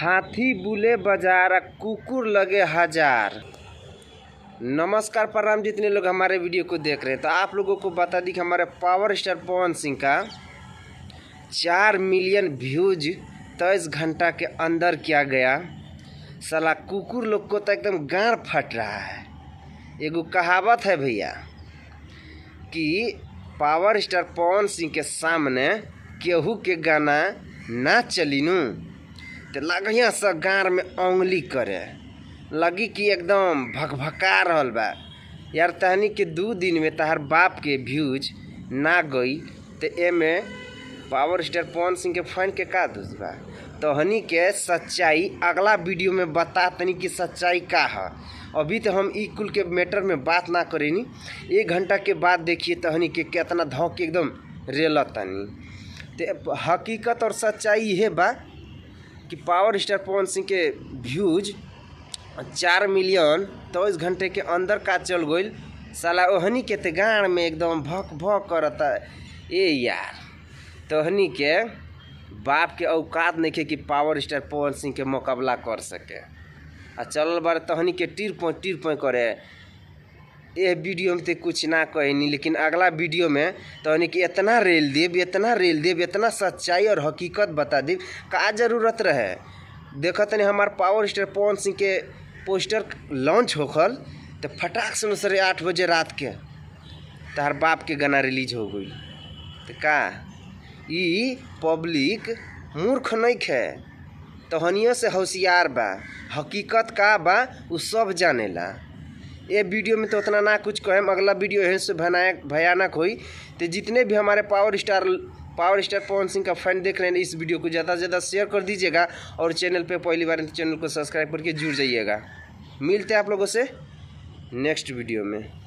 हाथी बुले बाजार, कुकुर लगे हजार। नमस्कार प्रणाम जितने लोग हमारे वीडियो को देख रहे हैं, तो आप लोगों को बता दी कि हमारे पावर स्टार पवन सिंह का 4 मिलियन व्यूज 23 घंटा के अंदर किया गया। साला कुकुर लोग को तो एकदम गांड फट रहा है। एगो कहावत है भैया कि पावर स्टार पवन सिंह के सामने केहू के गाना ना चलिनू तो लगिया से गार में उंगली करे लगी कि एकदम भकभका रहल बा। यार तहनी के 2 दिन में तहर बाप के व्यूज ना गई तो एमे पावर स्टार पवन सिंह के फैन के का दोष बा। तो हनी के सच्चाई अगला वीडियो में बता तनी कि सच्चाई का है। अभी तो हम ई कुल के मैटर में बात ना करेनी। 1 घंटा के बाद देखिए तो हनी के कितना धौक के एकदम रेल तनी। तो हकीकत और सच्चाई यह बा कि पावर स्टार पवन सिंह के व्यूज 4 मिलियन 23 घंटे के अंदर का चल गई। साला ओहनी के ते गाँव में एकदम भक भक करता ए यार। तो हनी के बाप के औकात नहीं के कि पावर स्टार पवन सिंह के मुकाबला कर सके। आ चलल बार तहनी के टीर पोई करे। ये वीडियो में तो कुछ ना कहनी, लेकिन अगला वीडियो में तहनी के इतना रेल देव इतना सच्चाई और हकीकत बता देव का जरूरत रहे। देखो तनी हमार पावर स्टार पवन सिंह के पोस्टर लॉन्च होखल तो फटाक से 8 बजे रात के तहर बाप के गाना रिलीज हो गई। तो का ई पब्लिक मूर्ख नहीं खे, तहनियों से होशियार बा। हकीकत का बा उ सब जानेला। ये वीडियो में तो उतना ना कुछ कहें, अगला वीडियो यहीं से भयानक हुई। तो जितने भी हमारे पावर स्टार पवन सिंह का फैन देख रहे हैं, इस वीडियो को ज़्यादा से ज़्यादा शेयर कर दीजिएगा और चैनल पे पहली बार तो चैनल को सब्सक्राइब करके जुड़ जाइएगा। मिलते हैं आप लोगों से नेक्स्ट वीडियो में।